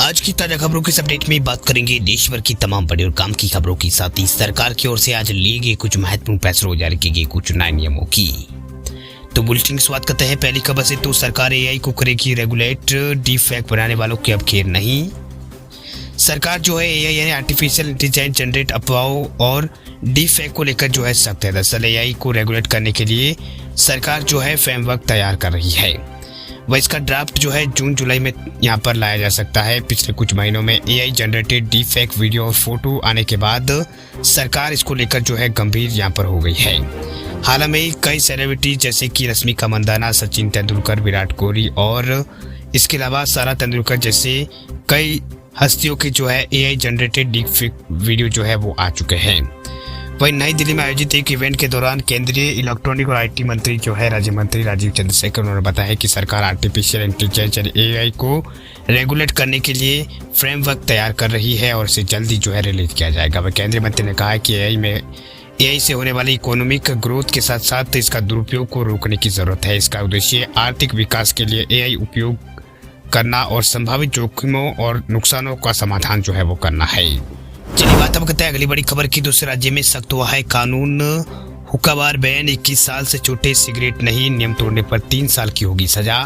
आज की ताजा खबरों के इस अपडेट में बात करेंगे देश भर की तमाम बड़ी और काम की खबरों के साथ ही सरकार की ओर से आज लिए गए कुछ महत्वपूर्ण फैसलों जारी किए गए कुछ नए नियमों की। तो बुलेटिन की शुरुआत करते हैं पहली खबर से। तो सरकार एआई को करेगी रेगुलेट, डीप फेक बनाने वालों की अब खैर नहीं। सरकार जो है एआई यानी आर्टिफिशियल इंटेलिजेंस जनरेट अफवाहों और डीप फेक को लेकर जो है सख्त है। दरअसल एआई को रेगुलेट करने के लिए सरकार जो है फ्रेमवर्क तैयार कर रही है। वह इसका ड्राफ्ट जो है जून जुलाई में यहाँ पर लाया जा सकता है। पिछले कुछ महीनों में AI generated deep fake video और फोटो आने के बाद सरकार इसको लेकर जो है गंभीर यहाँ पर हो गई है। हाल में कई सेलिब्रिटी जैसे कि रश्मिका मंदाना, सचिन तेंदुलकर, विराट कोहली और इसके अलावा सारा तेंदुलकर जैसे कई हस्तियों के जो है AI generated deep fake video जो है वो आ चुके हैं। वहीं नई दिल्ली में आयोजित एक इवेंट के दौरान केंद्रीय इलेक्ट्रॉनिक और आईटी मंत्री जो है राज्य मंत्री राजीव चंद्रशेखर उन्होंने बताया कि सरकार आर्टिफिशियल इंटेलिजेंस एआई को रेगुलेट करने के लिए फ्रेमवर्क तैयार कर रही है और इसे जल्दी जो है रिलीज किया जाएगा। वह केंद्रीय मंत्री ने कहा कि एआई से होने वाली इकोनॉमिक ग्रोथ के साथ साथ इसका दुरुपयोग को रोकने की जरूरत है। इसका उद्देश्य आर्थिक विकास के लिए एआई उपयोग करना और संभावित जोखिमों और नुकसानों का समाधान जो है वो करना है। चलिए बात अब करते हैं अगली बड़ी खबर की। दूसरे राज्य में सख्त हुआ है कानून, हुक्का बार बैन, 21 साल से छोटे सिगरेट नहीं, नियम तोड़ने पर 3 साल की होगी सजा।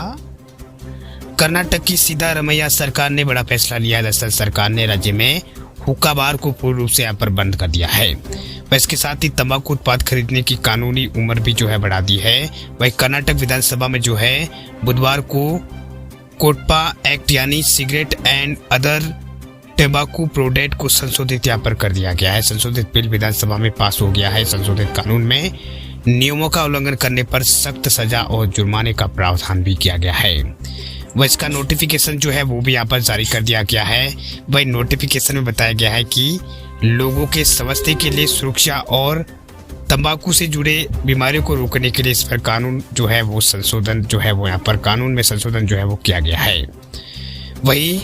कर्नाटक की सिद्धारमैया सरकार ने बड़ा फैसला लिया। दरअसल सरकार ने राज्य में हुक्का बार को पूर्ण रूप से यहाँ पर बंद कर दिया है। वह इसके साथ ही तंबाकू उत्पाद खरीदने की कानूनी उम्र भी जो है बढ़ा दी है। वही कर्नाटक विधानसभा में जो है बुधवार को कोटपा एक्ट यानी सिगरेट एंड अदर टैबाकू प्रोडक्ट को संशोधित यहाँ पर कर दिया गया है। संशोधित बिल विधानसभा में पास हो गया है। संशोधित कानून में नियमों का उल्लंघन करने पर सख्त सजा और जुर्माने का प्रावधान भी किया गया है। वह इसका नोटिफिकेशन जो है वो भी यहाँ पर जारी कर दिया गया है। वही नोटिफिकेशन में बताया गया है कि लोगों के स्वास्थ्य के लिए सुरक्षा और तंबाकू से जुड़े बीमारियों को रोकने के लिए इस पर कानून जो है वो संशोधन जो है वो यहाँ पर कानून में संशोधन जो है वो किया गया है। वही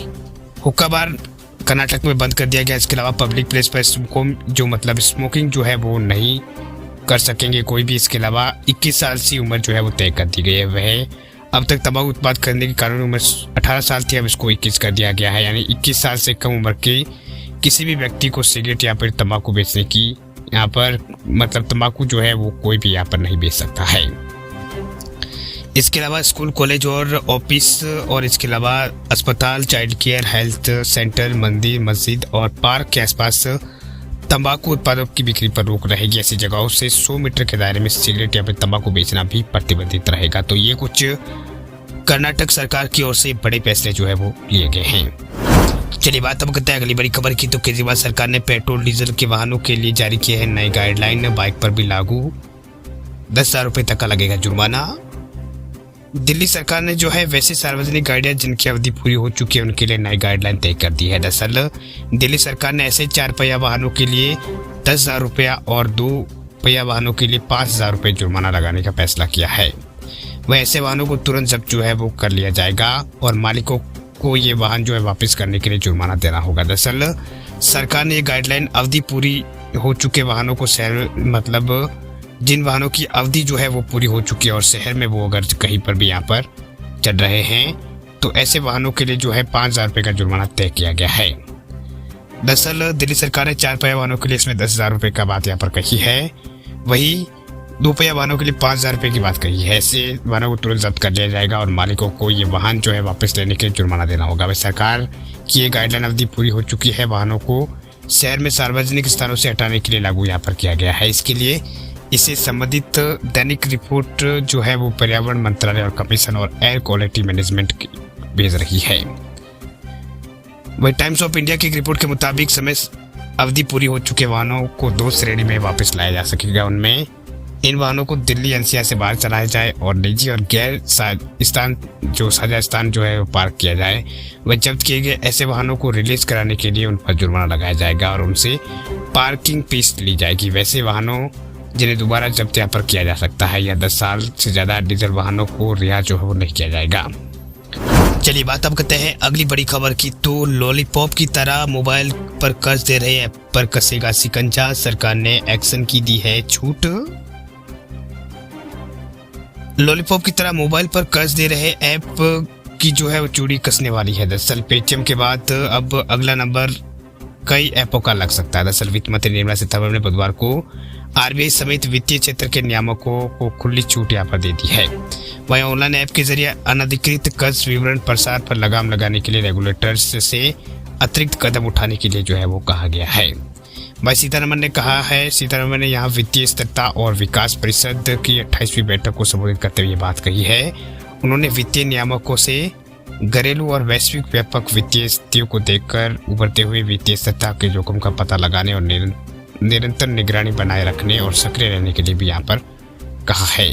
हुक्का बार कर्नाटक में बंद कर दिया गया। इसके अलावा पब्लिक प्लेस पर स्मोकिंग जो है वो नहीं कर सकेंगे कोई भी। इसके अलावा 21 साल की उम्र जो है वो तय कर दी गई है। वह अब तक तंबाकू उत्पाद करने की कानूनी उम्र 18 साल थी, अब इसको 21 कर दिया गया है। यानी 21 साल से कम उम्र के किसी भी व्यक्ति को सिगरेट या फिर तंबाकू बेचने की यहाँ पर तंबाकू जो है वो कोई भी यहाँ पर नहीं बेच सकता है। इसके अलावा स्कूल, कॉलेज और ऑफिस और इसके अलावा अस्पताल, चाइल्ड केयर, हेल्थ सेंटर, मंदिर, मस्जिद और पार्क के आसपास तंबाकू उत्पादों की बिक्री पर रोक रहेगी। ऐसी जगहों से 100 मीटर के दायरे में सिगरेट या फिर तंबाकू बेचना भी प्रतिबंधित रहेगा। तो ये कुछ कर्नाटक सरकार की ओर से बड़े फैसले जो है वो लिए गए हैं। चलिए बात अब करते हैं अगली बड़ी खबर की। तो केजरीवाल सरकार ने पेट्रोल डीजल के वाहनों के लिए जारी किए हैं नए गाइडलाइन। बाइक पर भी लागू 10,000 रुपये तक का लगेगा जुर्माना। दिल्ली सरकार ने जो है वैसे सार्वजनिक गाड़ियां जिनकी अवधि पूरी हो चुकी है उनके लिए नई गाइडलाइन तय कर दी है। दरअसल दिल्ली सरकार ने ऐसे 4 पहिया वाहनों के लिए 10,000 रुपया और 2 पहिया वाहनों के लिए 5,000 रुपये जुर्माना लगाने का फैसला किया है। वह ऐसे वाहनों को तुरंत जब्त जो है वो कर लिया जाएगा और मालिकों को ये वाहन जो है वापस करने के लिए जुर्माना देना होगा। दरअसल सरकार ने ये गाइडलाइन अवधि पूरी हो चुके वाहनों को शहर जिन वाहनों की अवधि जो है वो पूरी हो चुकी है और शहर में वो अगर कहीं पर भी यहाँ पर चल रहे हैं तो ऐसे वाहनों के लिए जो है 5,000 रुपये का जुर्माना तय किया गया है। दरअसल दिल्ली सरकार ने 4 पहिया वाहनों के लिए इसमें 10,000 रुपये का बात यहाँ पर कही है। वही 2 पहिया वाहनों के लिए 5,000 रुपये की बात कही है। ऐसे वाहनों को तुरंत जब्त कर लिया जाएगा और मालिकों को ये वाहन जो है वापस लेने के लिए जुर्माना देना होगा। वह सरकार की ये गाइडलाइन अवधि पूरी हो चुकी है। वाहनों को शहर में सार्वजनिक स्थानों से हटाने के लिए लागू यहाँ पर किया गया है। इसके लिए इसे संबंधित दैनिक रिपोर्ट जो है वो पर्यावरण मंत्रालय और कमीशन और एयर क्वालिटी मैनेजमेंट भेज रही है। वही टाइम्स ऑफ इंडिया की एक रिपोर्ट के मुताबिक समय अवधि पूरी हो चुके वाहनों को 2 श्रेणी में वापस लाया जा सकेगा। उनमें इन वाहनों को दिल्ली एनसीआर से बाहर चलाया जाए और निजी और गैर साझा स्थान जो है वो पार्क किया जाए। वह जब्त किए गए ऐसे वाहनों को रिलीज कराने के लिए उन पर जुर्माना लगाया जाएगा और उनसे पार्किंग फीस ली जाएगी। वैसे वाहनों जिन्हें दोबारा जब्त यहाँ पर किया जा सकता है या 10 साल से ज़्यादा डीजल वाहनों को रिहा जो है वो नहीं किया जाएगा। चलिए बात अब करते हैं अगली बड़ी खबर की। तो लॉलीपॉप की तरह मोबाइल पर कर्ज दे रहे ऐप पर कसेगा शिकंजा, सरकार ने एक्शन की दी है छूट। लॉलीपॉप की तरह मोबाइल पर कर्ज दे रहे ऐप की जो है वो चूड़ी कसने वाली है। दरअसल पेटीएम के बाद अब अगला नंबर कई ऐपों का लग सकता है। दरअसल वित्त मंत्री निर्मला सीतारमण ने बुधवार को आरबीआई समेत वित्तीय क्षेत्र के नियामकों को खुली छूट यहाँ पर दे दी है। वहीं ऑनलाइन ऐप के जरिए अनधिकृत कर्ज विवरण प्रसार पर लगाम लगाने के लिए रेगुलेटर्स से अतिरिक्त कदम उठाने के लिए जो है वो कहा गया है। भाई सीतारमण ने यहाँ वित्तीय स्थिरता और विकास परिषद की 28वीं बैठक को संबोधित करते हुए ये बात कही है। उन्होंने वित्तीय नियामकों से घरेलू और वैश्विक व्यापक वित्तीय स्थितियों को देखकर उभरते हुए वित्तीय स्थिरता के जोखिम का पता लगाने और निरंतर निगरानी बनाए रखने और सक्रिय रहने के लिए भी यहाँ पर कहा है।